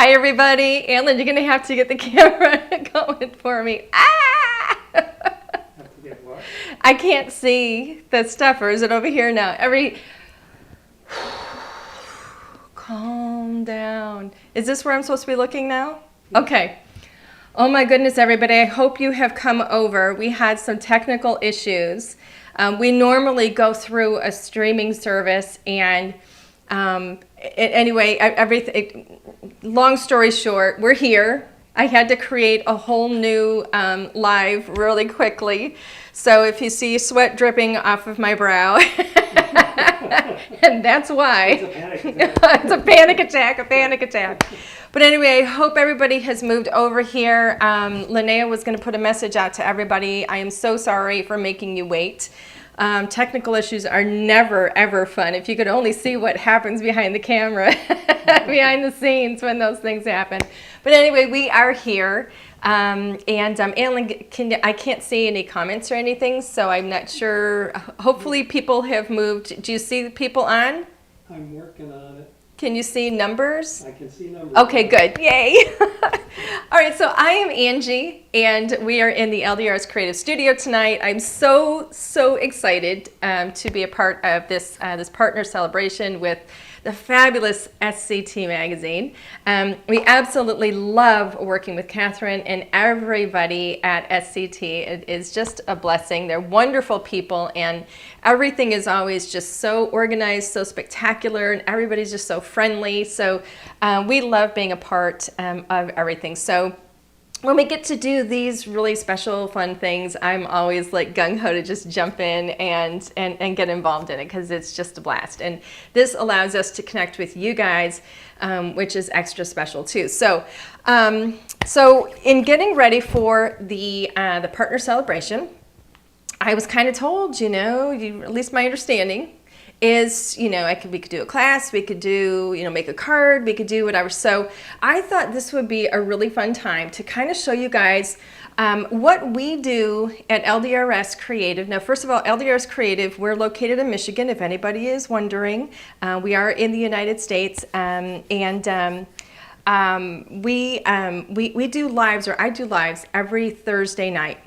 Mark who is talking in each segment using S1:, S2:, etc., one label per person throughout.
S1: Hi, everybody. Alan, you're going to have to get the camera going for me. Ah!
S2: Have to get what?
S1: I can't see the stuff, or is it over here now? Calm down. Is this where I'm supposed to be looking now? Okay. Oh my goodness, everybody. I hope you have come over. We had some technical issues. We normally go through a streaming service and anyway, everything. Long story short, we're here. I had to create a whole new live really quickly. So if you see sweat dripping off of my brow, and that's why.
S2: It's a panic attack.
S1: It's a panic attack. But anyway, I hope everybody has moved over here. Linnea was going to put a message out to everybody. I am so sorry for making you wait. Technical issues are never, ever fun. If you could only see what happens behind the camera, behind the scenes when those things happen. But anyway, we are here. Alan, I can't see any comments or anything, so I'm not sure. Hopefully people have moved. Do you see the people on?
S2: I'm working on it.
S1: Can you see numbers?
S2: I can see numbers.
S1: Okay, good. Yay. All right, so I am Angie, and we are in the LDRS Creative Studio tonight. I'm so excited to be a part of this partner celebration with the fabulous SCT magazine. We absolutely love working with Catherine and everybody at SCT. It is just a blessing. They're wonderful people, and everything is always just so organized, so spectacular, and everybody's just so friendly. So we love being a part of everything. So when we get to do these really special, fun things, I'm always like gung-ho to just jump in and get involved in it because it's just a blast. And this allows us to connect with you guys, which is extra special too. So, so in getting ready for the partner celebration, I was kind of told, at least my understanding is, we could do a class, we could do, make a card, we could do whatever. So I thought this would be a really fun time to kind of show you guys what we do at LDRS Creative. Now, first of all, LDRS Creative, we're located in Michigan, if anybody is wondering. We are in the United States, we do lives, or I do lives every Thursday night.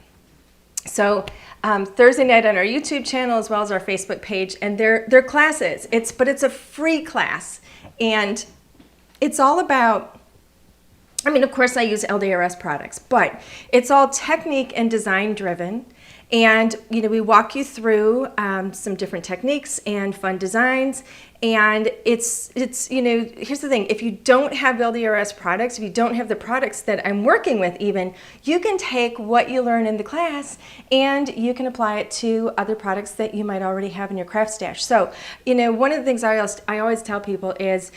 S1: So Thursday night on our YouTube channel as well as our Facebook page, and they're classes. But it's a free class, and it's all about, of course I use LDRS products, but it's all technique and design driven. And we walk you through some different techniques and fun designs. And it's here's the thing, if you don't have LDRS products, if you don't have the products that I'm working with even, you can take what you learn in the class and you can apply it to other products that you might already have in your craft stash. So, one of the things I always tell people is,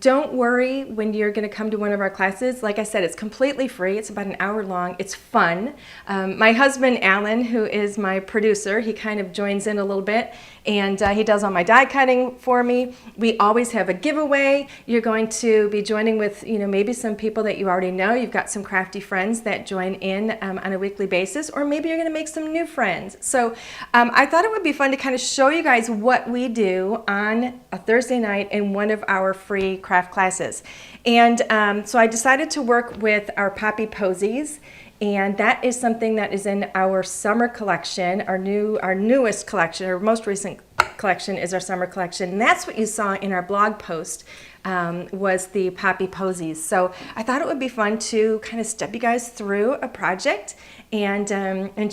S1: don't worry when you're going to come to one of our classes. Like I said, it's completely free. It's about an hour long. It's fun. My husband, Alan, who is my producer, he kind of joins in a little bit, and he does all my die cutting for me. We always have a giveaway. You're going to be joining with, maybe some people that you already know. You've got some crafty friends that join in on a weekly basis, or maybe you're going to make some new friends. So I thought it would be fun to kind of show you guys what we do on a Thursday night in one of our free craft classes. And so I decided to work with our Poppy Posies. And that is something that is in our summer collection, our newest collection, our most recent collection is our summer collection. And that's what you saw in our blog post, was the Poppy Posies. So I thought it would be fun to kind of step you guys through a project and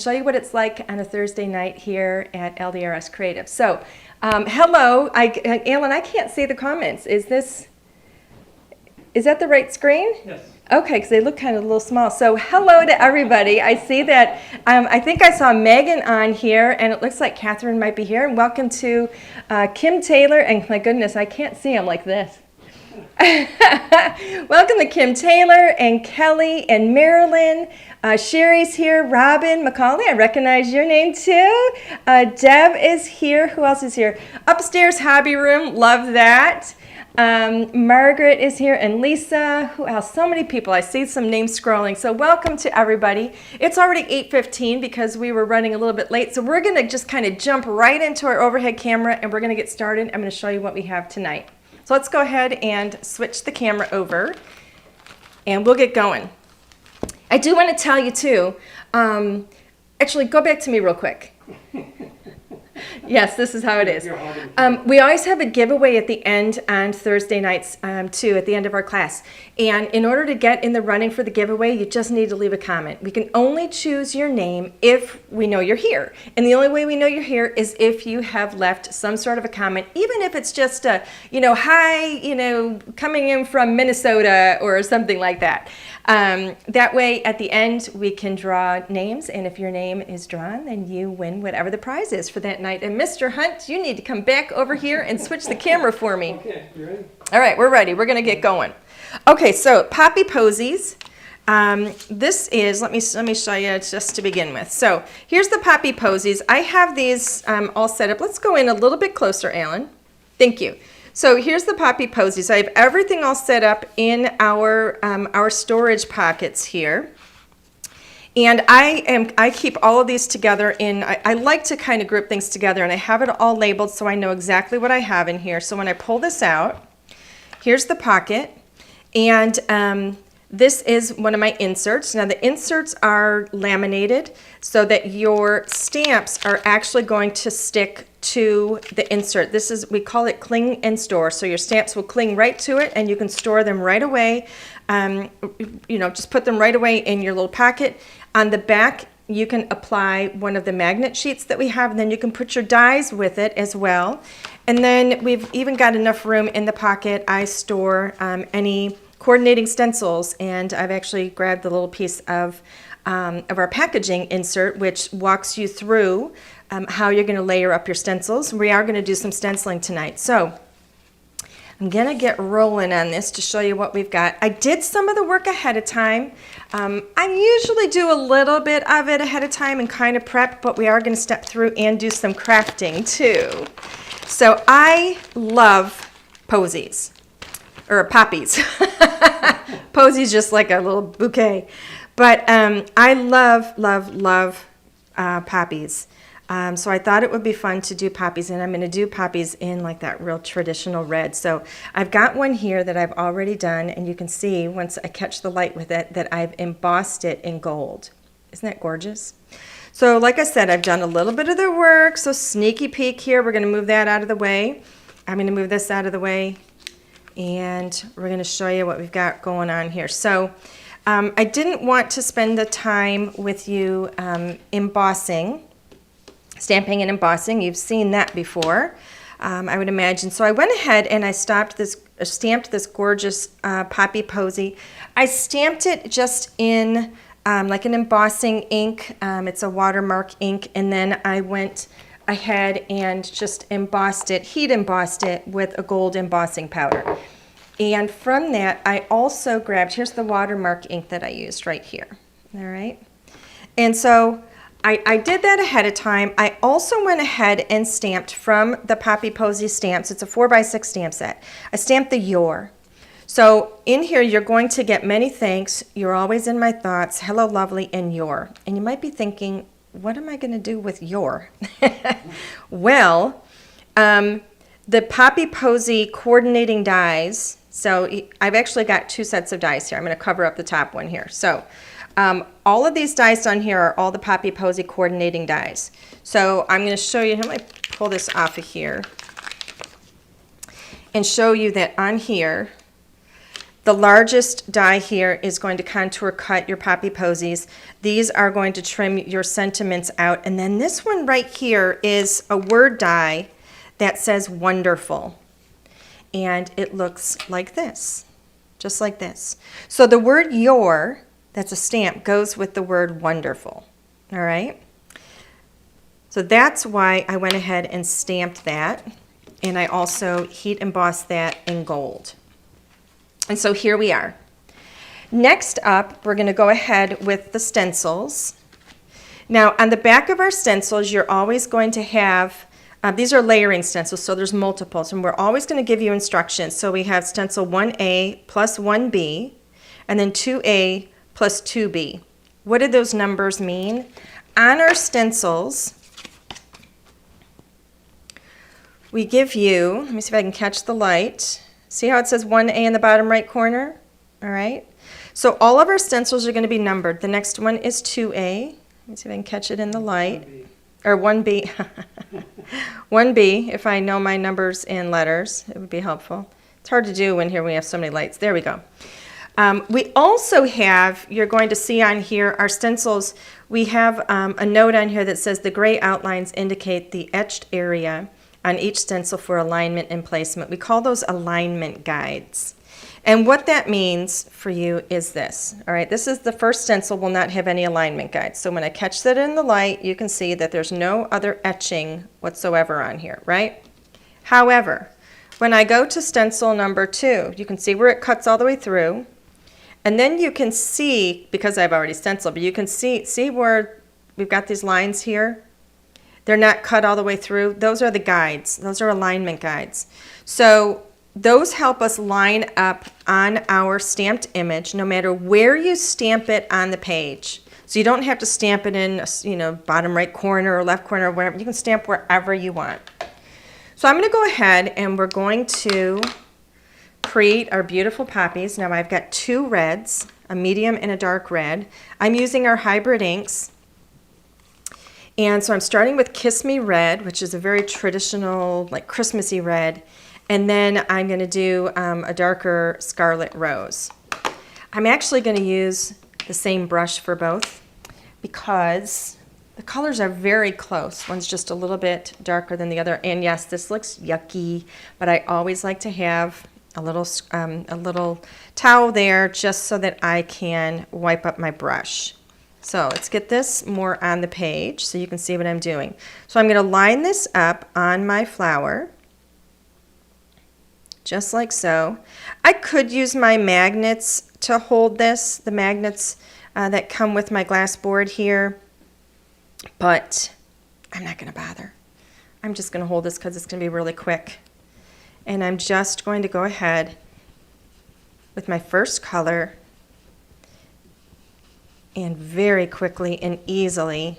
S1: show you what it's like on a Thursday night here at LDRS Creative. So hello, Alan, I can't see the comments. Is that the right screen?
S2: Yes.
S1: Okay, because they look kind of a little small. So hello to everybody. I see that, I think I saw Megan on here, and it looks like Catherine might be here. And welcome to Kim Taylor, and my goodness, I can't see them like this. Welcome to Kim Taylor and Kelly and Marilyn. Sherry's here. Robin, Macaulay, I recognize your name too. Deb is here. Who else is here? Upstairs hobby room. Love that. Margaret is here, and Lisa. Who else? So many people. I see some names scrolling. So welcome to everybody. It's already 8:15 because we were running a little bit late. So we're going to just kind of jump right into our overhead camera, and we're going to get started. I'm going to show you what we have tonight. So let's go ahead and switch the camera over. and we'll get going. I do want to tell you too, actually go back to me real quick. Yes, this is how it is. We always have a giveaway at the end on Thursday nights too, at the end of our class. And in order to get in the running for the giveaway, you just need to leave a comment. We can only choose your name if we know you're here. And the only way we know you're here is if you have left some sort of a comment, even if it's just a, hi, coming in from Minnesota or something like that. That way, at the end, we can draw names, and if your name is drawn, then you win whatever the prize is for that night. And Mr. Hunt, you need to come back over here and switch the camera for me.
S2: Okay, you ready?
S1: All right, we're ready. We're going to get going. Okay, so poppy posies. This is, let me show you just to begin with. So here's the poppy posies. I have these all set up. Let's go in a little bit closer, Alan. Thank you. So here's the poppy posies. I have everything all set up in our storage pockets here. And I keep all of these together I like to kind of group things together, and I have it all labeled so I know exactly what I have in here. So when I pull this out, here's the pocket, and this is one of my inserts. Now the inserts are laminated so that your stamps are actually going to stick to the insert. We call it cling and store. So your stamps will cling right to it, and you can store them right away. Just put them right away in your little pocket. On the back, you can apply one of the magnet sheets that we have, and then you can put your dies with it as well. And then we've even got enough room in the pocket. I store any coordinating stencils, and I've actually grabbed the little piece of our packaging insert, which walks you through how you're going to layer up your stencils. We are going to do some stenciling tonight. So I'm going to get rolling on this to show you what we've got. I did some of the work ahead of time. I usually do a little bit of it ahead of time and kind of prep, but we are going to step through and do some crafting too. So I love posies, or poppies. Posies just like a little bouquet. But I love poppies. So I thought it would be fun to do poppies, and I'm going to do poppies in like that real traditional red. So I've got one here that I've already done, and you can see once I catch the light with it that I've embossed it in gold. Isn't that gorgeous? So like I said, I've done a little bit of the work, so sneaky peek here. We're going to move that out of the way. I'm going to move this out of the way, and we're going to show you what we've got going on here. So I didn't want to spend the time with you embossing. Stamping and embossing, you've seen that before, I would imagine. So I went ahead and I stamped this gorgeous poppy posy. I stamped it just in like an embossing ink. It's a watermark ink, and then I went ahead and just embossed it, heat embossed it with a gold embossing powder. And from that, I also grabbed, here's the watermark ink that I used right here. All right. And so I did that ahead of time. I also went ahead and stamped from the Poppy Posy stamps. It's a 4x6 stamp set. I stamped the Your. So in here, you're going to get many thanks. You're always in my thoughts. Hello, lovely, and Your. And you might be thinking, what am I going to do with Your? Well, the Poppy Posy coordinating dies. So I've actually got two sets of dies here. I'm going to cover up the top one here. So all of these dies on here are all the Poppy Posy coordinating dies. So I'm going to show you, I'm going to pull this off of here and show you that on here, the largest die here is going to contour cut your Poppy Posies. These are going to trim your sentiments out. And then this one right here is a word die that says wonderful. And it looks like this, just like this. So the word Your, that's a stamp, goes with the word wonderful, all right? So that's why I went ahead and stamped that, and I also heat embossed that in gold. And so here we are. Next up, we're going to go ahead with the stencils. Now, on the back of our stencils, you're always going to have, these are layering stencils, so there's multiples, and we're always going to give you instructions. So we have stencil 1A plus 1B, and then 2A plus 2B. What do those numbers mean? On our stencils, we give you, let me see if I can catch the light. See how it says 1A in the bottom right corner? All right. So all of our stencils are going to be numbered. The next one is 2A. Let me see if I can catch it in the light. Or 1B. 1B, if I know my numbers and letters, it would be helpful. It's hard to do when here we have so many lights. There we go. We also have, you're going to see on here, our stencils, we have a note on here that says the gray outlines indicate the etched area on each stencil for alignment and placement. We call those alignment guides. And what that means for you is this. All right, this is the first stencil will not have any alignment guides. So when I catch that in the light, you can see that there's no other etching whatsoever on here, right? However, when I go to stencil number 2, you can see where it cuts all the way through. And then you can see, because I've already stenciled, but you can see where we've got these lines here? They're not cut all the way through. Those are the guides. Those are alignment guides. So those help us line up on our stamped image no matter where you stamp it on the page. So you don't have to stamp it in, bottom right corner or left corner or whatever. You can stamp wherever you want. So I'm going to go ahead and we're going to create our beautiful poppies. Now I've got 2 reds, a medium and a dark red. I'm using our hybrid inks. And so I'm starting with Kiss Me Red, which is a very traditional, like Christmassy red. And then I'm going to do a darker Scarlet Rose. I'm actually going to use the same brush for both because the colors are very close. One's just a little bit darker than the other. And yes, this looks yucky, but I always like to have a little towel there just so that I can wipe up my brush. So let's get this more on the page so you can see what I'm doing. So I'm going to line this up on my flower. Just like so. I could use my magnets to hold this, the magnets that come with my glass board here, but I'm not going to bother. I'm just going to hold this because it's going to be really quick. And I'm just going to go ahead with my first color and very quickly and easily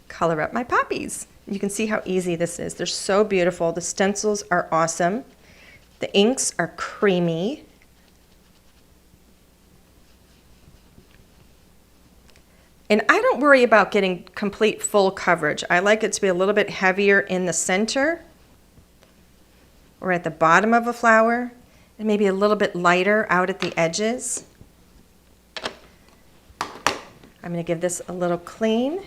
S1: color up my poppies. You can see how easy this is. They're so beautiful. The stencils are awesome. The inks are creamy. And I don't worry about getting complete full coverage. I like it to be a little bit heavier in the center or at the bottom of a flower and maybe a little bit lighter out at the edges. I'm going to give this a little clean.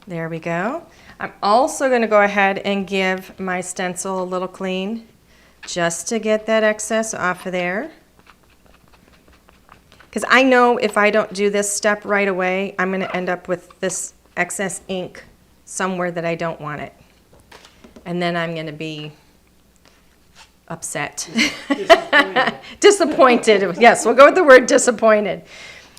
S1: There we go. I'm also going to go ahead and give my stencil a little clean just to get that excess off of there. Because I know if I don't do this step right away, I'm going to end up with this excess ink somewhere that I don't want it. And then I'm going to be upset.
S2: Disappointed.
S1: Disappointed. Yes, we'll go with the word disappointed.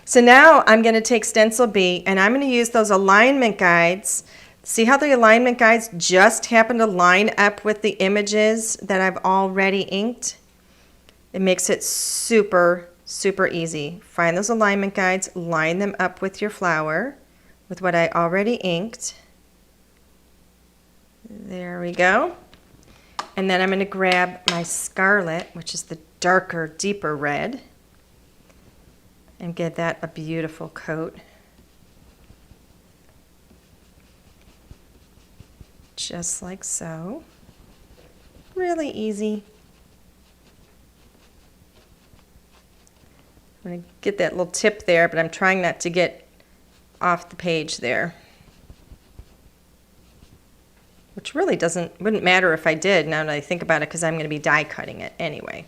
S1: So now I'm going to take stencil B and I'm going to use those alignment guides. See how the alignment guides just happen to line up with the images that I've already inked? It makes it super, super easy. Find those alignment guides, line them up with your flower, with what I already inked. There we go. And then I'm going to grab my scarlet, which is the darker, deeper red, and give that a beautiful coat. Just like so. Really easy. I'm going to get that little tip there, but I'm trying not to get off the page there. Which really wouldn't matter if I did now that I think about it because I'm going to be die cutting it anyway.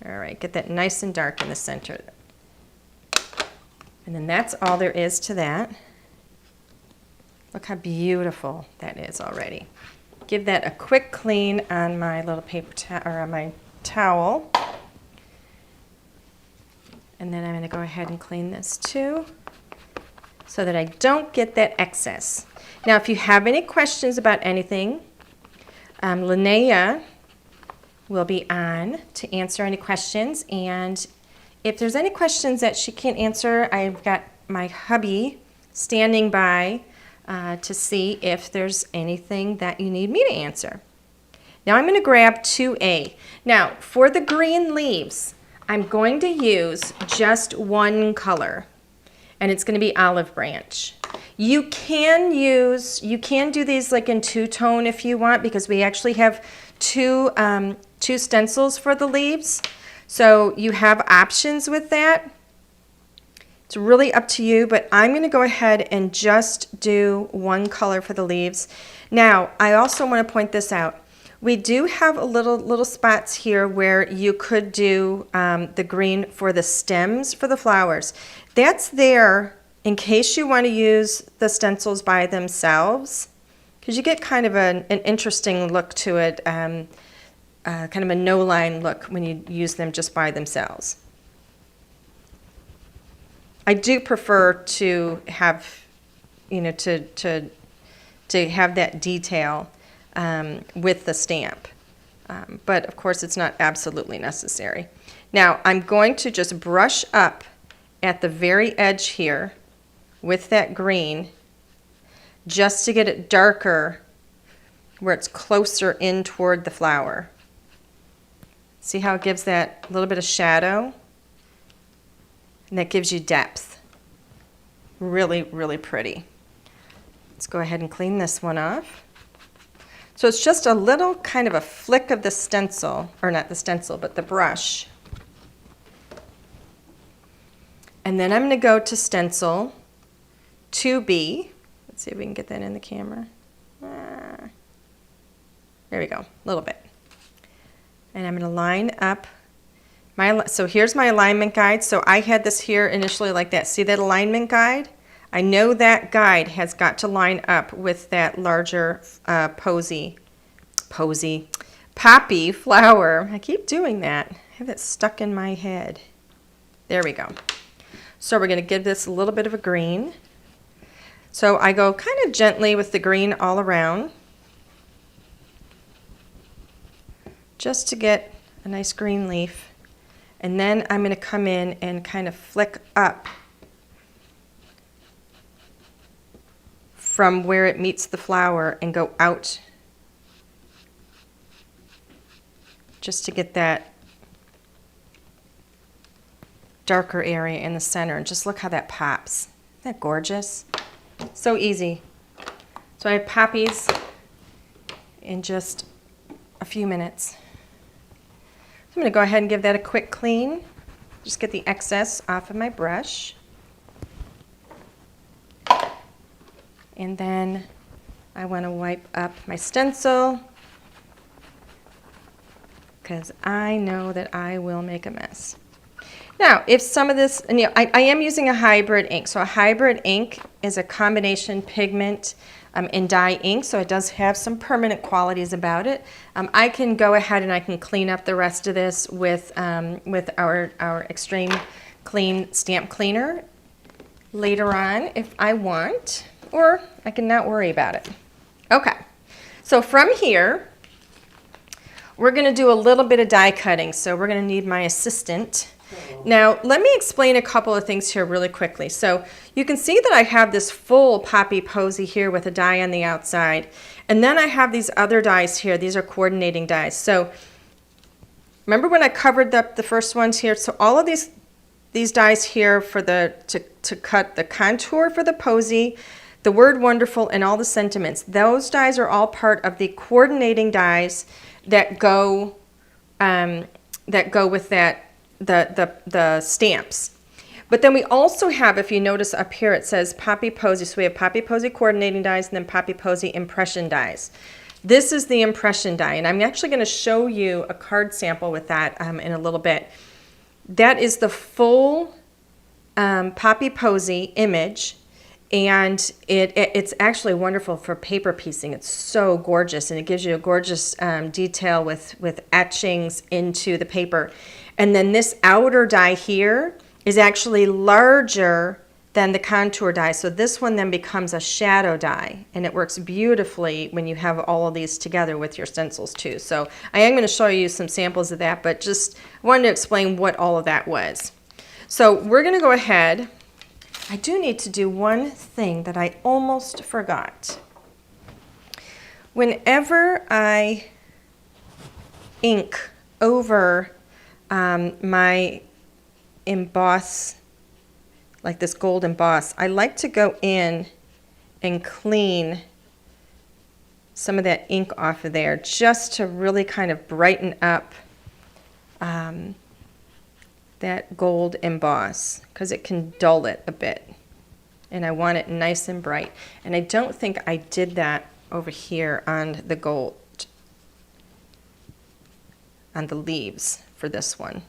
S1: All right, get that nice and dark in the center. And then that's all there is to that. Look how beautiful that is already. Give that a quick clean on my little paper or on my towel. And then I'm going to go ahead and clean this too so that I don't get that excess. Now, if you have any questions about anything, Linnea will be on to answer any questions. And if there's any questions that she can't answer, I've got my hubby standing by to see if there's anything that you need me to answer. Now I'm going to grab 2A. Now for the green leaves, I'm going to use just one color, and it's going to be olive branch. You can do these like in two-tone if you want, because we actually have two stencils for the leaves. So you have options with that. It's really up to you, but I'm going to go ahead and just do one color for the leaves. Now, I also want to point this out. We do have a little spots here where you could do the green for the stems for the flowers. That's there in case you want to use the stencils by themselves, because you get kind of an interesting look to it, kind of a no-line look when you use them just by themselves. I do prefer to have, to have that detail with the stamp, but of course it's not absolutely necessary. Now I'm going to just brush up at the very edge here with that green, just to get it darker where it's closer in toward the flower. See how it gives that little bit of shadow? And that gives you depth. Really, really pretty. Let's go ahead and clean this one off. So it's just a little kind of a flick of the stencil, or not the stencil, but the brush. And then I'm going to go to stencil 2B. Let's see if we can get that in the camera. There we go, a little bit. And I'm going to line up. So here's my alignment guide. So I had this here initially like that. See that alignment guide? I know that guide has got to line up with that larger poppy flower. I keep doing that. I have it stuck in my head. There we go. So we're going to give this a little bit of a green. So I go kind of gently with the green all around, just to get a nice green leaf. And then I'm going to come in and kind of flick up from where it meets the flower and go out, just to get that darker area in the center. And just look how that pops. Isn't that gorgeous? So easy. So I have poppies in just a few minutes. I'm going to go ahead and give that a quick clean. Just get the excess off of my brush. And then I want to wipe up my stencil, because I know that I will make a mess. Now, if some of this, and I am using a hybrid ink. So a hybrid ink is a combination pigment and dye ink, so it does have some permanent qualities about it. I can go ahead and I can clean up the rest of this with our Extreme Clean Stamp Cleaner later on if I want, or I can not worry about it. Okay, so from here, we're going to do a little bit of die cutting, so we're going to need my assistant. Now, let me explain a couple of things here really quickly. So you can see that I have this full poppy posy here with a die on the outside. And then I have these other dies here. These are coordinating dies. So remember when I covered up the first ones here? So all of these dies here for to cut the contour for the posy, the word wonderful, and all the sentiments. Those dies are all part of the coordinating dies that go with that the stamps. But then we also have, if you notice up here, it says Poppy Posy. So we have Poppy Posy coordinating dies and then Poppy Posy impression dies. This is the impression die, and I'm actually going to show you a card sample with that in a little bit. That is the full Poppy Posy image, and it's actually wonderful for paper piecing. It's so gorgeous, and it gives you a gorgeous detail with etchings into the paper. And then this outer die here is actually larger than the contour die. So this one then becomes a shadow die, and it works beautifully when you have all of these together with your stencils too. So I am going to show you some samples of that, but just wanted to explain what all of that was. So we're going to go ahead. I do need to do one thing that I almost forgot. Whenever I ink over my emboss, like this gold emboss, I like to go in and clean some of that ink off of there just to really kind of brighten up that gold emboss, because it can dull it a bit. And I want it nice and bright. And I don't think I did that over here on the gold, on the leaves for this one.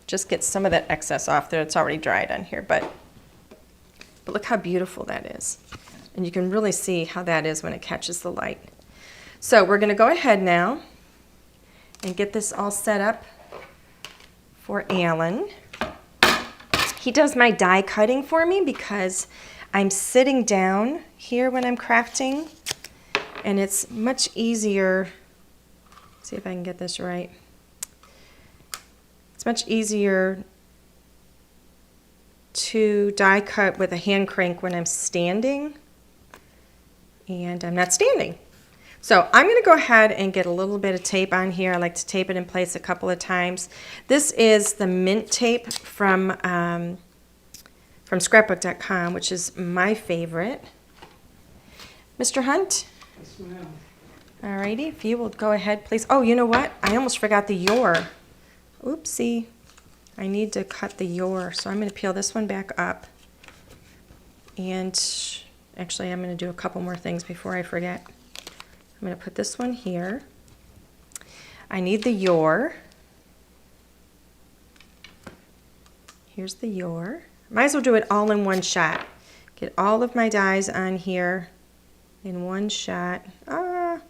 S1: Just get some of that excess off there. It's already dried on here, but look how beautiful that is. And you can really see how that is when it catches the light. So we're gonna go ahead now and get this all set up for Alan. He does my die cutting for me because I'm sitting down here when I'm crafting, and it's much easier. See if I can get this right. It's much easier to die cut with a hand crank when I'm standing, and I'm not standing. So I'm going to go ahead and get a little bit of tape on here. I like to tape it in place a couple of times. This is the mint tape from scrapbook.com, which is my favorite. Mr. Hunt?
S2: Yes, ma'am.
S1: Alrighty, if you will go ahead, please. Oh, you know what? I almost forgot the your. Oopsie. I need to cut the your, so I'm going to peel this one back up. And actually, I'm going to do a couple more things before I forget. I'm going to put this one here. I need the your. Here's the your. Might as well do it all in one shot. Get all of my dies on here in one shot. I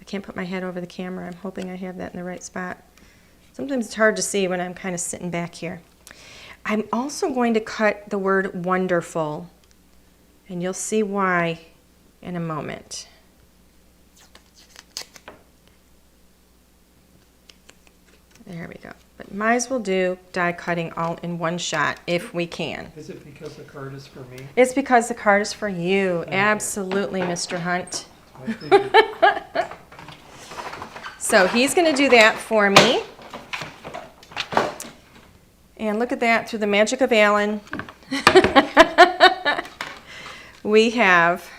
S1: can't put my head over the camera. I'm hoping I have that in the right spot. Sometimes it's hard to see when I'm kind of sitting back here. I'm also going to cut the word wonderful, and you'll see why in a moment. There we go. But might as well do die cutting all in one shot if we can.
S2: Is it because the card is for me?
S1: It's because the card is for you.
S2: Okay.
S1: Absolutely, Mr. Hunt.
S2: I figured.
S1: So he's going to do that for me. And look at that, through the magic of Alan. We have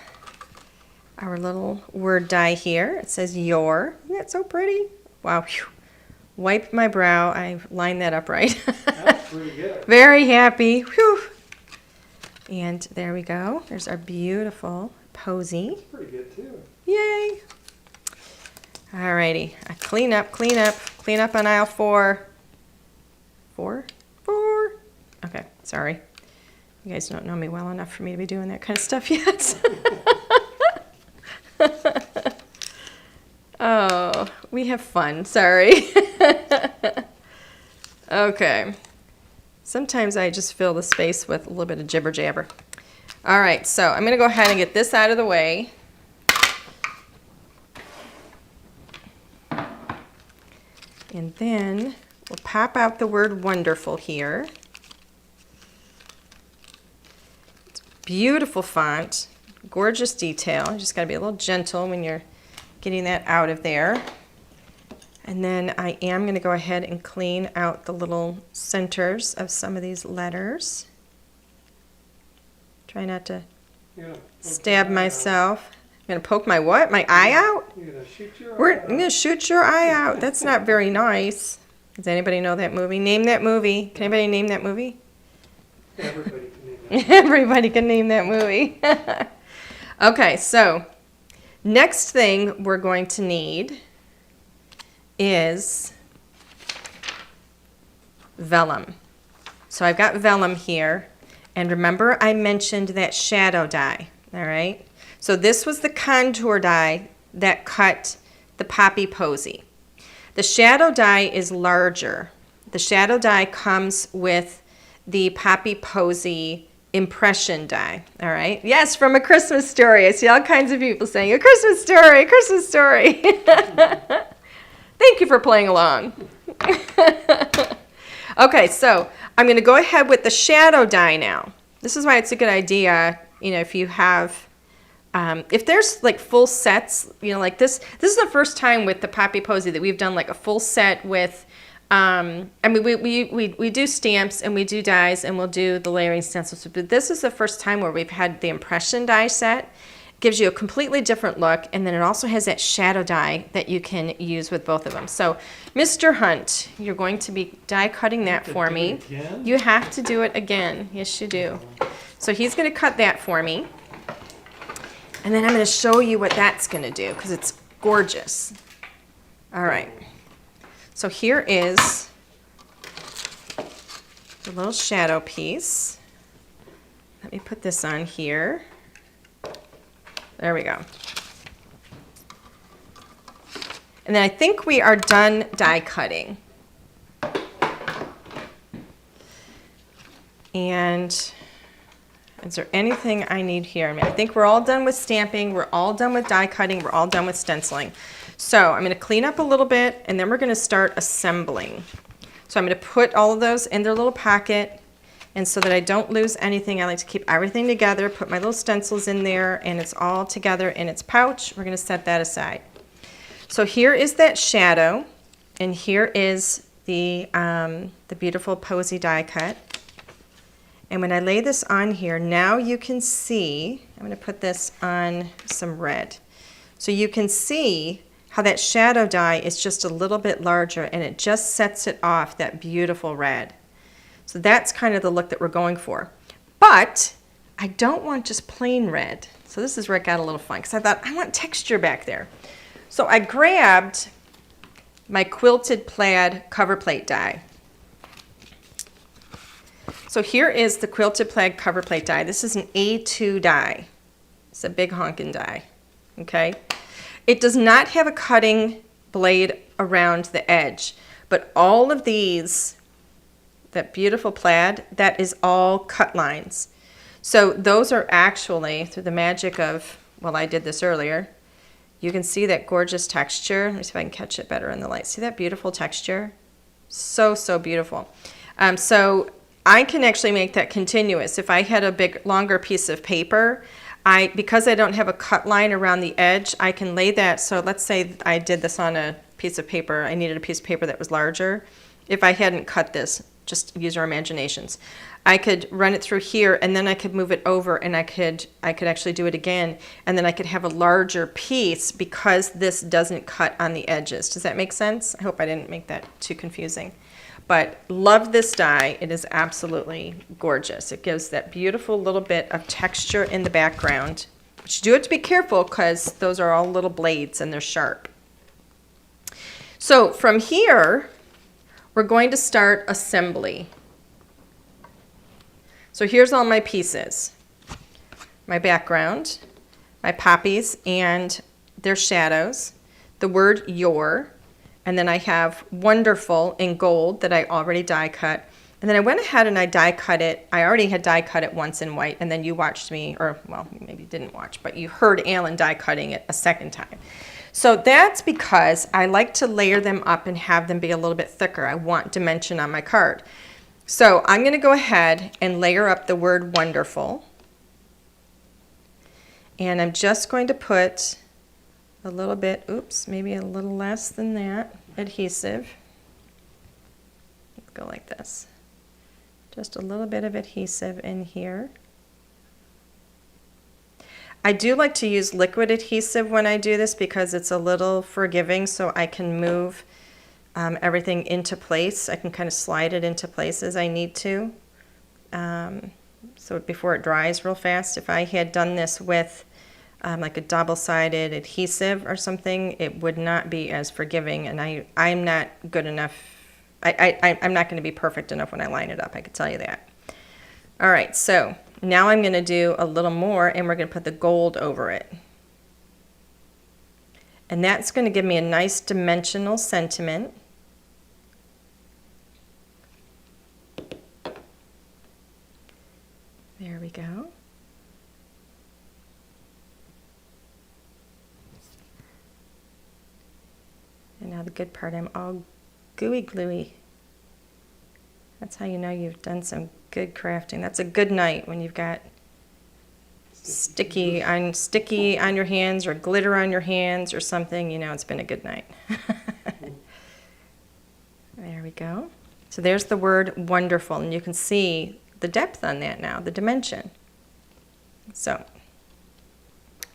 S1: our little word die here. It says your. Isn't that so pretty? Wow. Whew. Wipe my brow. I lined that up right.
S2: That's pretty good.
S1: Very happy. Whew. And there we go. There's our beautiful posy.
S2: That's pretty good too.
S1: Yay. Alrighty. I clean up, clean up, clean up on aisle 4. 4? Okay, sorry. You guys don't know me well enough for me to be doing that kind of stuff yet. Oh, we have fun. Sorry. Okay. Sometimes I just fill the space with a little bit of jibber jabber. All right, so I'm going to go ahead and get this out of the way. And then we'll pop out the word wonderful here. It's beautiful font, gorgeous detail. You just got to be a little gentle when you're getting that out of there. And then I am going to go ahead and clean out the little centers of some of these letters. Try not to stab myself. I'm going to poke my what? My eye out?
S2: You're going to shoot your
S1: I'm
S2: eye out.
S1: going to shoot your eye out. That's not very nice. Does anybody know that movie? Name that movie. Can anybody name that movie?
S2: Everybody can name that.
S1: Everybody can name that movie. Okay, so next thing we're going to need is vellum. So I've got vellum here, and remember I mentioned that shadow die, all right? So this was the contour die that cut the poppy posy. The shadow die is larger. The shadow die comes with the poppy posy impression die, all right? Yes, from A Christmas Story. I see all kinds of people saying, A Christmas Story, A Christmas Story. Thank you for playing along. Okay, so I'm going to go ahead with the shadow die now. This is why it's a good idea, you know, if you have If there's like full sets, you know, like this is the first time with the Poppy Posy that we've done like a full set with, I mean, we do stamps and we do dies and we'll do the layering stencils, but this is the first time where we've had the impression die set. Gives you a completely different look, and then it also has that shadow die that you can use with both of them. So, Mr. Hunt, you're going to be die cutting that for me.
S2: Again?
S1: You have to do it again. Yes, you do. So he's going to cut that for me. And then I'm going to show you what that's going to do because it's gorgeous. All right. So here is the little shadow piece. Let me put this on here. There we go. And then I think we are done die cutting. And is there anything I need here? I mean, I think we're all done with stamping. We're all done with die cutting. We're all done with stenciling. So I'm going to clean up a little bit, and then we're going to start assembling. So I'm going to put all of those in their little pocket. And so that I don't lose anything, I like to keep everything together, put my little stencils in there, and it's all together in its pouch. We're going to set that aside. So here is that shadow, and here is the beautiful posy die cut. And when I lay this on here, now you can see, I'm going to put this on some red. So you can see how that shadow die is just a little bit larger, and it just sets it off that beautiful red. So that's kind of the look that we're going for. But I don't want just plain red. So this is where it got a little fun because I thought I want texture back there. So I grabbed my quilted plaid cover plate die. So here is the quilted plaid cover plate die. This is an A2 die. It's a big honkin' die. Okay? It does not have a cutting blade around the edge, but all of these, that beautiful plaid, that is all cut lines. So those are actually, through the magic of, well, I did this earlier, you can see that gorgeous texture. Let me see if I can catch it better in the light. See that beautiful texture? So, so beautiful. So I can actually make that continuous. If I had a big, longer piece of paper, because I don't have a cut line around the edge, I can lay that. So let's say I did this on a piece of paper. I needed a piece of paper that was larger. If I hadn't cut this, just use our imaginations. I could run it through here, and then I could move it over, and I could actually do it again, and then I could have a larger piece because this doesn't cut on the edges. Does that make sense? I hope I didn't make that too confusing. But love this die. It is absolutely gorgeous. It gives that beautiful little bit of texture in the background. But you do have to be careful because those are all little blades and they're sharp. So from here, we're going to start assembly. So here's all my pieces. My background, my poppies and their shadows, the word your, and then I have wonderful in gold that I already die cut. And then I went ahead and I die cut it. I already had die cut it once in white, and then you watched me, or well, maybe you didn't watch, but you heard Alan die cutting it a second time. So that's because I like to layer them up and have them be a little bit thicker. I want dimension on my card. So I'm going to go ahead and layer up the word wonderful. And I'm just going to put a little bit, oops, maybe a little less than that, adhesive. Let's go like this. Just a little bit of adhesive in here. I do like to use liquid adhesive when I do this because it's a little forgiving, so I can move everything into place. I can kind of slide it into place as I need to. So before it dries real fast. If I had done this with like a double-sided adhesive or something, it would not be as forgiving, and I'm not good enough. I'm not going to be perfect enough when I line it up, I can tell you that. All right, so now I'm going to do a little more, and we're going to put the gold over it. And that's going to give me a nice dimensional sentiment. There we go. And now the good part, I'm all gooey gluey. That's how you know you've done some good crafting. That's a good night when you've got sticky on your hands or glitter on your hands or something, you know it's been a good night. There we go. So there's the word wonderful, and you can see the depth on that now, the dimension. So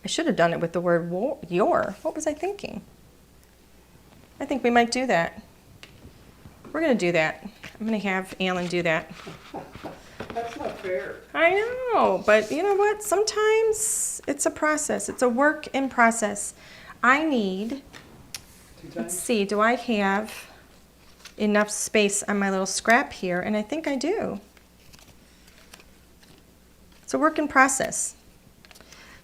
S1: I should have done it with the word your. What was I thinking? I think we might do that. We're going to do that. I'm going to have Alan do that.
S2: That's not fair.
S1: I know, but you know what? Sometimes it's a process. It's a work in process. I need, let's see, do I have enough space on my little scrap here? And I think I do. It's a work in process.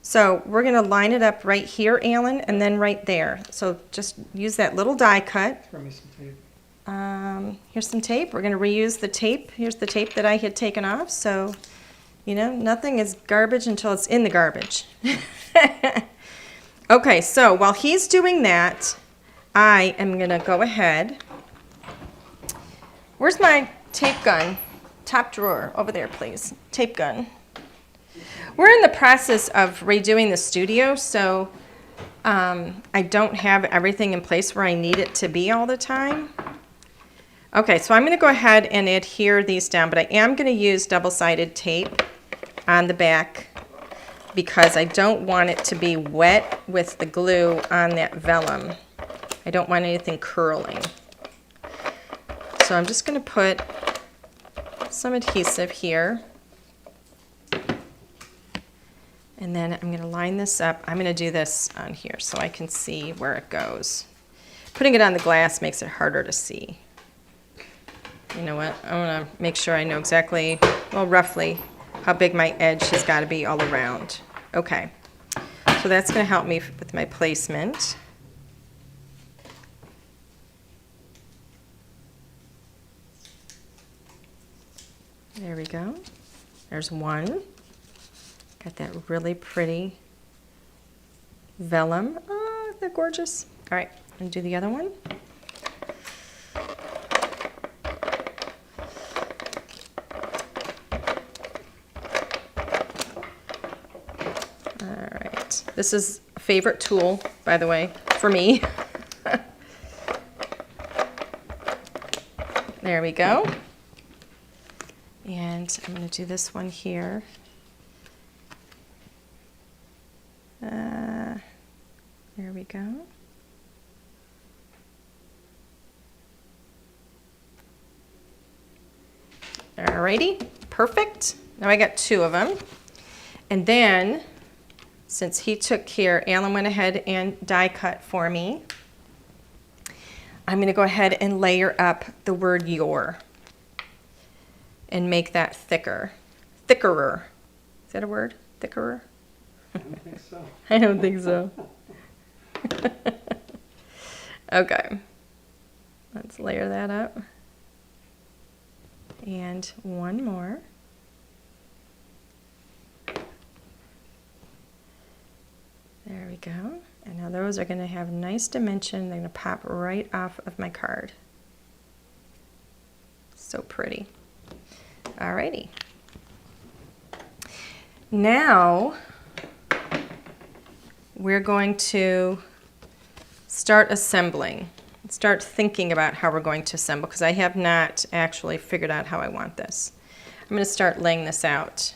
S1: So we're going to line it up right here, Alan, and then right there. So just use that little die cut.
S2: Throw me some tape.
S1: Here's some tape. We're going to reuse the tape. Here's the tape that I had taken off. So, you know, nothing is garbage until it's in the garbage. Okay, so while he's doing that, I am going to go ahead. Where's my tape gun? Top drawer. Over there, please. Tape gun. We're in the process of redoing the studio, so I don't have everything in place where I need it to be all the time. Okay, so I'm going to go ahead and adhere these down, but I am going to use double-sided tape on the back because I don't want it to be wet with the glue on that vellum. I don't want anything curling. So I'm just going to put some adhesive here. And then I'm going to line this up. I'm going to do this on here so I can see where it goes. Putting it on the glass makes it harder to see. You know what? I want to make sure I know exactly, well, roughly, how big my edge has got to be all around. Okay. So that's going to help me with my placement. There we go. There's one. Got that really pretty vellum. Oh, they're gorgeous. All right, I'm going to do the other one. All right. This is a favorite tool, by the way, for me. There we go. And I'm going to do this one here. There we go. Alrighty, perfect. Now I got two of them. And then, since he took care, Alan went ahead and die cut for me. I'm going to go ahead and layer up the word your and make that thicker. Thickerer. Is that a word? Thickerer?
S2: I don't think so.
S1: I don't think so. Okay. Let's layer that up. And one more. There we go. And now those are going to have nice dimension. They're going to pop right off of my card. So pretty. Alrighty. Now we're going to start assembling. Start thinking about how we're going to assemble because I have not actually figured out how I want this. I'm going to start laying this out.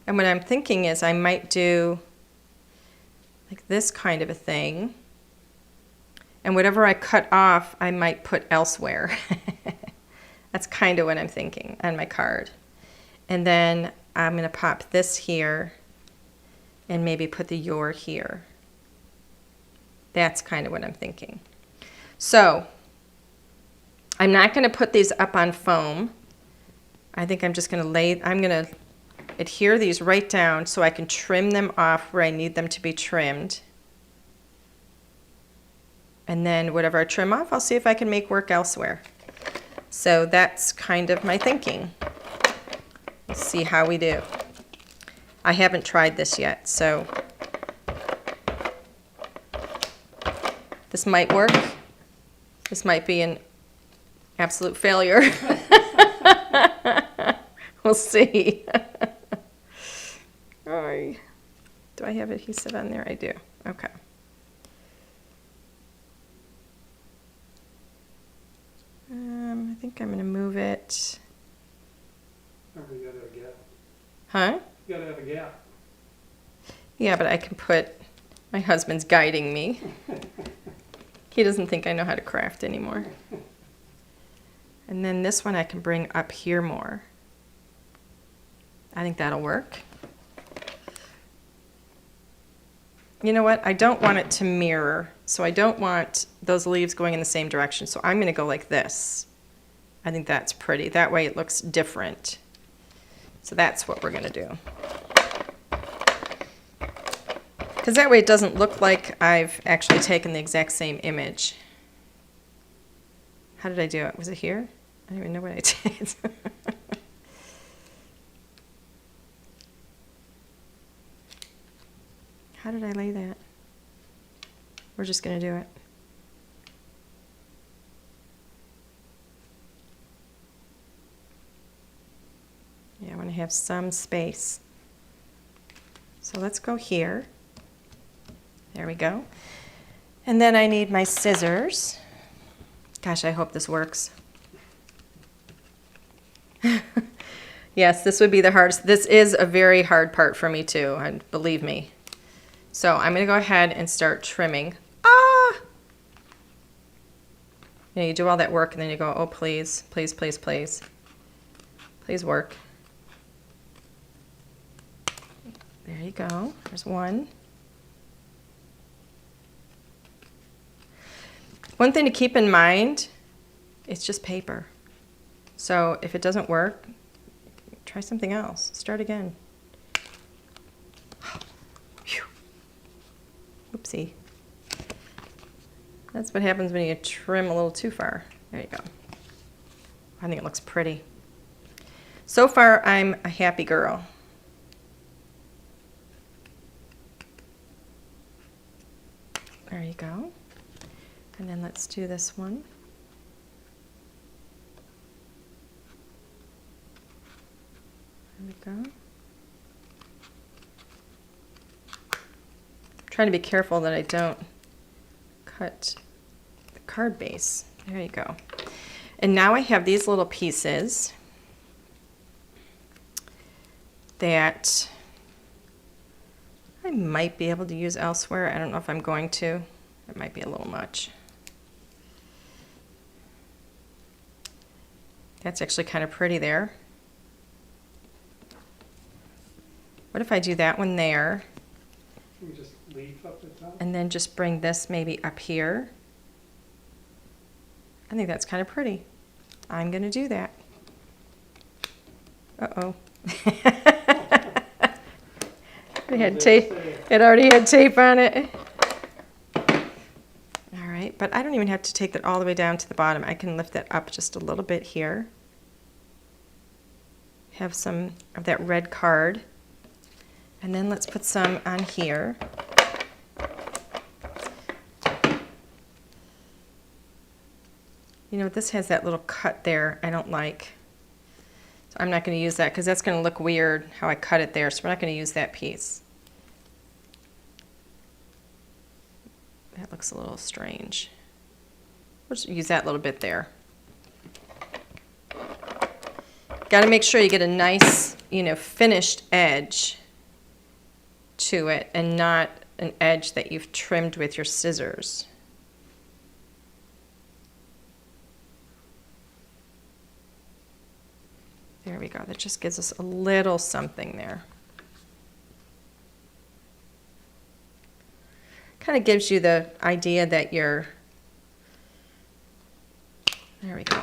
S1: And what I'm thinking is I might do like this kind of a thing. And whatever I cut off, I might put elsewhere. That's kind of what I'm thinking on my card. And then I'm going to pop this here and maybe put the your here. That's kind of what I'm thinking. So I'm not going to put these up on foam. I think I'm just going to I'm going to adhere these right down so I can trim them off where I need them to be trimmed. And then whatever I trim off, I'll see if I can make work elsewhere. So that's kind of my thinking. Let's see how we do. I haven't tried this yet, so this might work. This might be an absolute failure. We'll see. All right. Do I have adhesive on there? I do. Okay. I think I'm going to move it.
S2: Remember, you gotta have a gap.
S1: Huh?
S2: You gotta have a gap.
S1: Yeah, but I can put, my husband's guiding me. He doesn't think I know how to craft anymore. And then this one I can bring up here more. I think that'll work. You know what? I don't want it to mirror, so I don't want those leaves going in the same direction. So I'm going to go like this. I think that's pretty. That way it looks different. So that's what we're going to do. Because that way it doesn't look like I've actually taken the exact same image. How did I do it? Was it here? I don't even know what I did. How did I lay that? We're just going to do it. Yeah, I want to have some space. So let's go here. There we go. And then I need my scissors. Gosh, I hope this works. Yes, this would be the hardest. This is a very hard part for me too, and believe me. So I'm going to go ahead and start trimming. Ah! You know, you do all that work and then you go, oh, please, please, please, please. Please work. There you go. There's one. One thing to keep in mind, it's just paper. So if it doesn't work, try something else. Start again. Whew. Oopsie. That's what happens when you trim a little too far. There you go. I think it looks pretty. So far, I'm a happy girl. There you go. And then let's do this one. There we go. I'm trying to be careful that I don't cut the card base. There you go. And now I have these little pieces that I might be able to use elsewhere. I don't know if I'm going to. It might be a little much. That's actually kind of pretty there. What if I do that one there?
S2: Can we just leaf up the top?
S1: And then just bring this maybe up here? I think that's kind of pretty. I'm going to do that. Uh-oh. It had tape. It already had tape on it. All right, but I don't even have to take that all the way down to the bottom. I can lift that up just a little bit here. Have some of that red card. And then let's put some on here. You know, this has that little cut there I don't like. So I'm not going to use that because that's going to look weird how I cut it there. So we're not going to use that piece. That looks a little strange. We'll just use that little bit there. Got to make sure you get a nice, you know, finished edge to it and not an edge that you've trimmed with your scissors. There we go. That just gives us a little something there. Kind of gives you the idea that you're, there we go,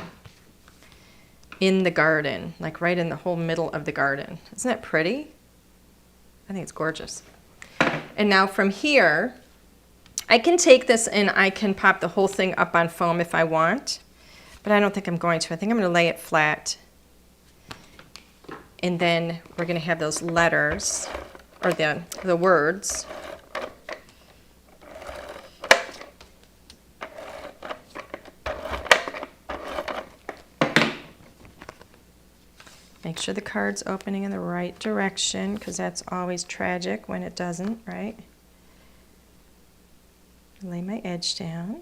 S1: in the garden, like right in the whole middle of the garden. Isn't that pretty? I think it's gorgeous. And now from here, I can take this and I can pop the whole thing up on foam if I want, but I don't think I'm going to. I think I'm going to lay it flat. And then we're going to have those letters, or the words. Make sure the card's opening in the right direction, because that's always tragic when it doesn't, right? Lay my edge down.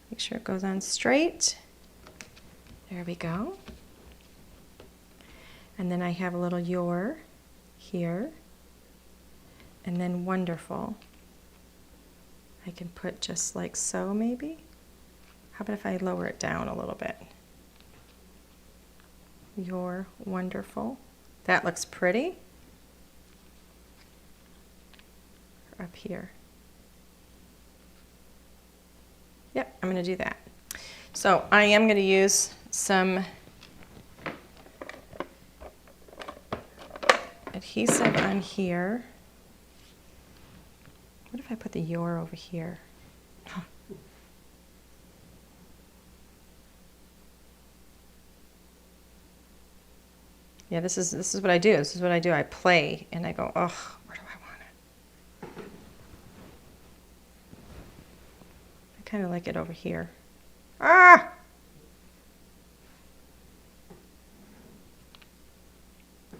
S1: Make sure it goes on straight. There we go. And then I have a little your here. And then wonderful. I can put just like so maybe. How about if I lower it down a little bit? You're wonderful. That looks pretty. Up here. Yep, I'm going to do that. So I am going to use some adhesive on here. What if I put the your over here? Yeah, this is what I do. This is what I do. I play and I go, oh, where do I want it? I kind of like it over here. Ah!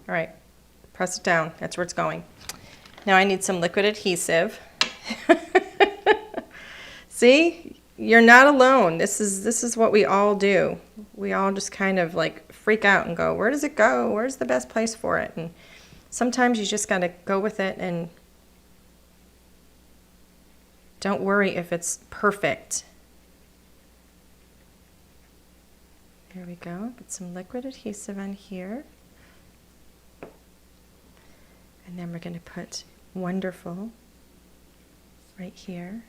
S1: All right, press it down. That's where it's going. Now I need some liquid adhesive. See, you're not alone. This is what we all do. We all just kind of like freak out and go, where does it go? Where's the best place for it? And sometimes you just got to go with it and don't worry if it's perfect. There we go. Put some liquid adhesive on here. And then we're going to put wonderful right here.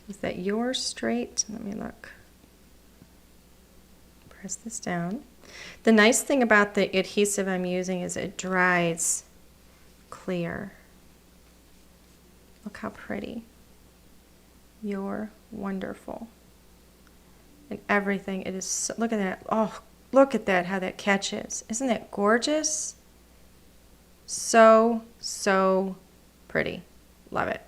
S1: Is that your straight? Let me look. Press this down. The nice thing about the adhesive I'm using is it dries clear. Look how pretty. You're wonderful. And everything, it is so, look at that. Oh, look at that, how that catches. Isn't that gorgeous? So, so pretty. Love it.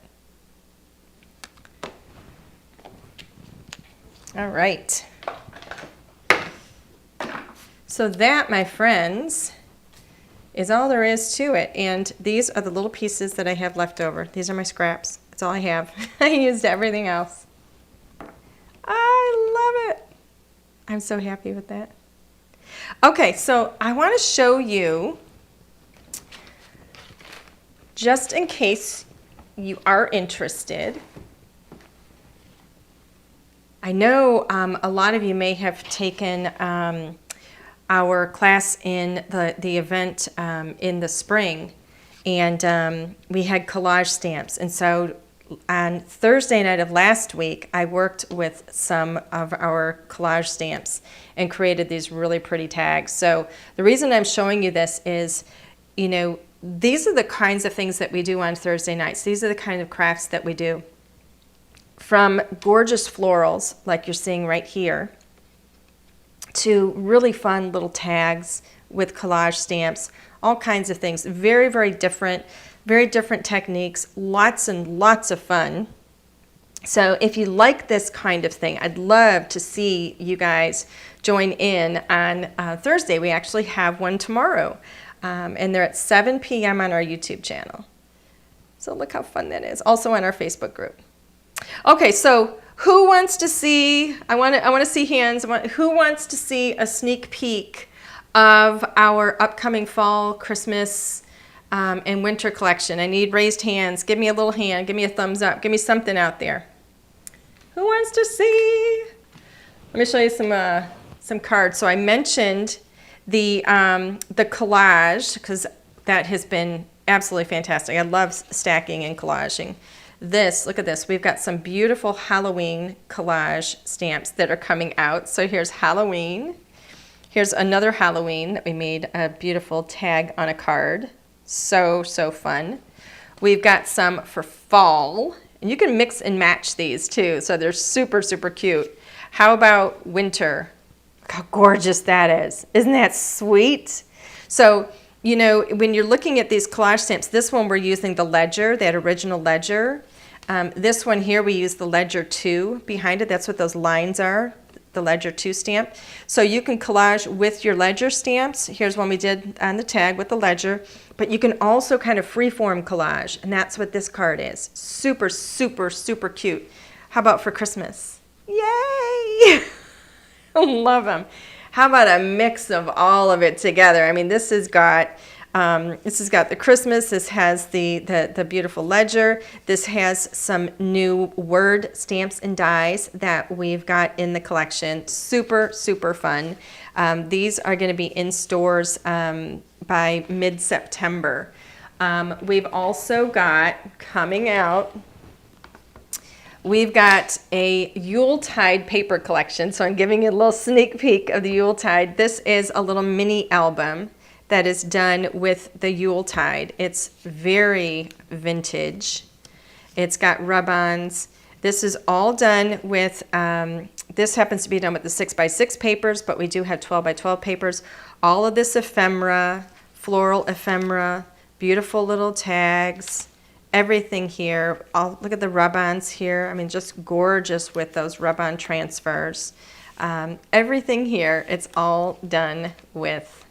S1: All right. So that, my friends, is all there is to it. And these are the little pieces that I have left over. These are my scraps. That's all I have. I used everything else. I love it. I'm so happy with that. Okay, so I want to show you, just in case you are interested. I know a lot of you may have taken our class in the event in the spring, and we had collage stamps. And so on Thursday night of last week, I worked with some of our collage stamps and created these really pretty tags. So the reason I'm showing you this is, you know, these are the kinds of things that we do on Thursday nights. These are the kind of crafts that we do. From gorgeous florals, like you're seeing right here, to really fun little tags with collage stamps, all kinds of things. Very, very different techniques, lots and lots of fun. So if you like this kind of thing, I'd love to see you guys join in on Thursday. We actually have one tomorrow, and they're at 7 p.m. on our YouTube channel. So look how fun that is. Also on our Facebook group. Okay, so who wants to see, I want to see hands, who wants to see a sneak peek of our upcoming fall, Christmas, and winter collection? I need raised hands. Give me a little hand, give me a thumbs up, give me something out there. Who wants to see? Let me show you some cards. So I mentioned the collage, because that has been absolutely fantastic. I love stacking and collaging. This, look at this, we've got some beautiful Halloween collage stamps that are coming out. So here's Halloween. Here's another Halloween that we made a beautiful tag on a card. So, so fun. We've got some for fall, and you can mix and match these too, so they're super, super cute. How about winter? Look how gorgeous that is. Isn't that sweet? So, you know, when you're looking at these collage stamps, this one we're using the Ledger, that original Ledger. This one here, we use the Ledger 2 behind it. That's what those lines are, the Ledger 2 stamp. So you can collage with your Ledger stamps. Here's one we did on the tag with the Ledger. But you can also kind of freeform collage, and that's what this card is. Super, super, super cute. How about for Christmas? Yay! Love them. How about a mix of all of it together? I mean, this has got the Christmas. This has the beautiful Ledger. This has some new word stamps and dies that we've got in the collection. Super, super fun. These are going to be in stores by mid-September. We've also got coming out, we've got a Yuletide paper collection. So I'm giving you a little sneak peek of the Yuletide. This is a little mini album that is done with the Yuletide. It's very vintage. It's got rub-ons. This is all done with, this happens to be done with the 6x6 papers, but we do have 12x12 papers. All of this ephemera, floral ephemera, beautiful little tags, everything here. Look at the rub-ons here. I mean, just gorgeous with those rub-on transfers. Everything here, it's all done with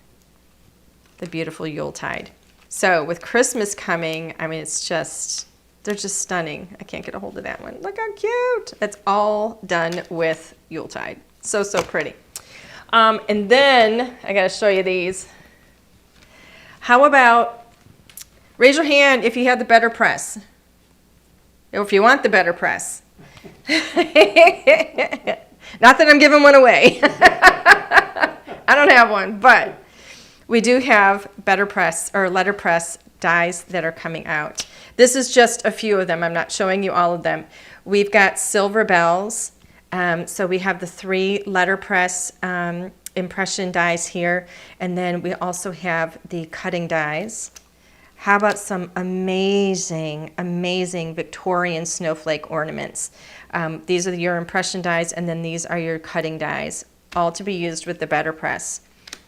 S1: the beautiful Yuletide. So with Christmas coming, I mean, it's just, they're just stunning. I can't get a hold of that one. Look how cute. It's all done with Yuletide. So, so pretty. And then I got to show you these. How about, raise your hand if you have the better press, or if you want the better press. Not that I'm giving one away. I don't have one, but we do have better press or letterpress dies that are coming out. This is just a few of them. I'm not showing you all of them. We've got silver bells. So we have the 3 letterpress impression dies here, and then we also have the cutting dies. How about some amazing, amazing Victorian snowflake ornaments? These are your impression dies, and then these are your cutting dies, all to be used with the better press.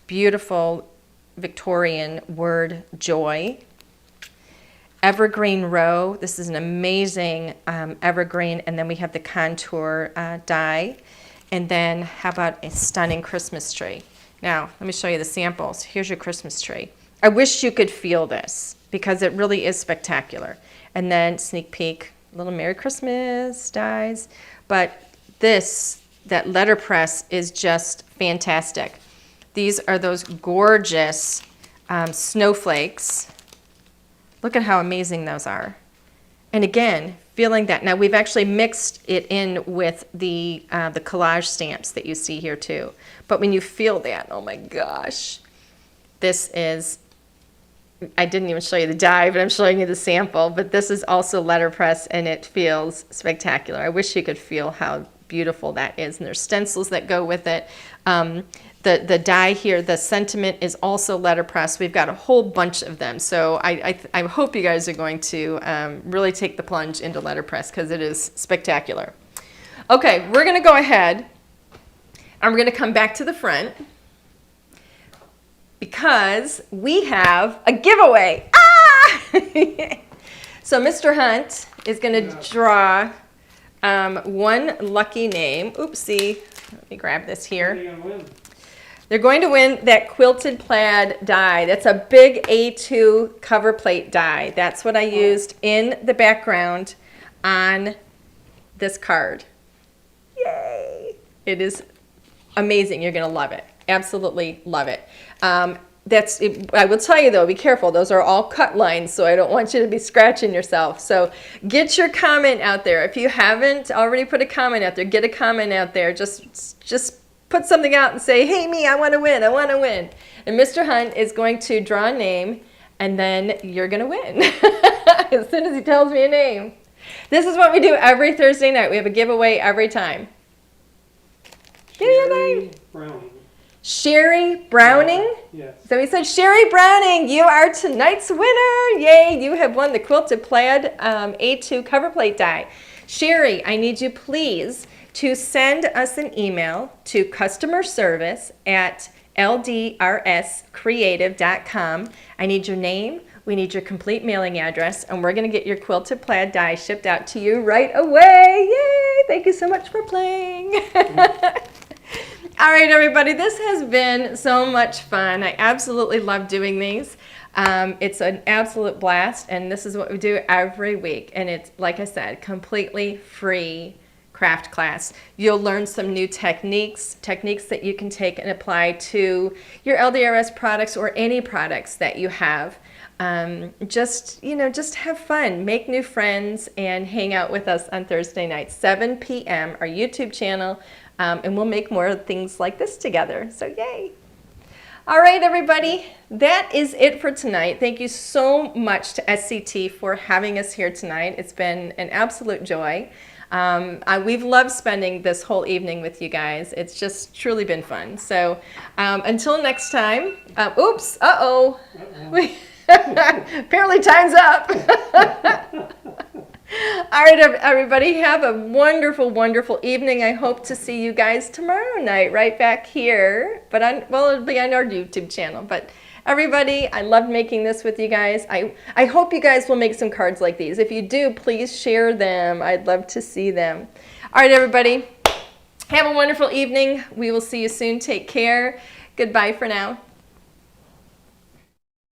S1: Beautiful Victorian word joy. Evergreen row. This is an amazing evergreen, and then we have the contour die. And then how about a stunning Christmas tree? Now, let me show you the samples. Here's your Christmas tree. I wish you could feel this because it really is spectacular. And then sneak peek, little Merry Christmas dies. But this, that letterpress is just fantastic. These are those gorgeous snowflakes. Look at how amazing those are. And again, feeling that. Now we've actually mixed it in with the collage stamps that you see here too. But when you feel that, oh my gosh, this is, I didn't even show you the die, but I'm showing you the sample. But this is also letterpress, and it feels spectacular. I wish you could feel how beautiful that is. And there's stencils that go with it. The die here, the sentiment is also letterpress. We've got a whole bunch of them. So I hope you guys are going to really take the plunge into letterpress because it is spectacular. Okay, we're going to go ahead and we're going to come back to the front because we have a giveaway. Ah! So Mr. Hunt is going to draw one lucky name. Oopsie. Let me grab this here. They're going to win that quilted plaid die. That's a big A2 cover plate die. That's what I used in the background on this card. Yay! It is amazing. You're going to love it. Absolutely love it. I will tell you though, be careful. Those are all cut lines, so I don't want you to be scratching yourself. So get your comment out there. If you haven't already put a comment out there, get a comment out there. Just put something out and say, hey, me, I want to win. I want to win. And Mr. Hunt is going to draw a name, and then you're going to win as soon as he tells me a name. This is what we do every Thursday night. We have a giveaway every time. Give me your name.
S2: Browning.
S1: Sherry Browning?
S2: Yes.
S1: So he said, Sherry Browning, you are tonight's winner. Yay, you have won the quilted plaid A2 cover plate die. Sherry, I need you please to send us an email to customerservice@ldrscreative.com. I need your name, we need your complete mailing address, and we're going to get your quilted plaid die shipped out to you right away. Yay! Thank you so much for playing. All right, everybody, this has been so much fun. I absolutely love doing these. It's an absolute blast, and this is what we do every week. And it's, like I said, completely free craft class. You'll learn some new techniques that you can take and apply to your LDRS products or any products that you have. Just have fun, make new friends, and hang out with us on Thursday night, 7 p.m., our YouTube channel, and we'll make more things like this together. So yay! All right, everybody, that is it for tonight. Thank you so much to SCT for having us here tonight. It's been an absolute joy. We've loved spending this whole evening with you guys. It's just truly been fun. So until next time, oops, uh-oh. Apparently time's up. All right, everybody, have a wonderful, wonderful evening. I hope to see you guys tomorrow night right back here. But it'll be on our YouTube channel. But everybody, I loved making this with you guys. I hope you guys will make some cards like these. If you do, please share them. I'd love to see them. All right, everybody, have a wonderful evening. We will see you soon. Take care. Goodbye for now.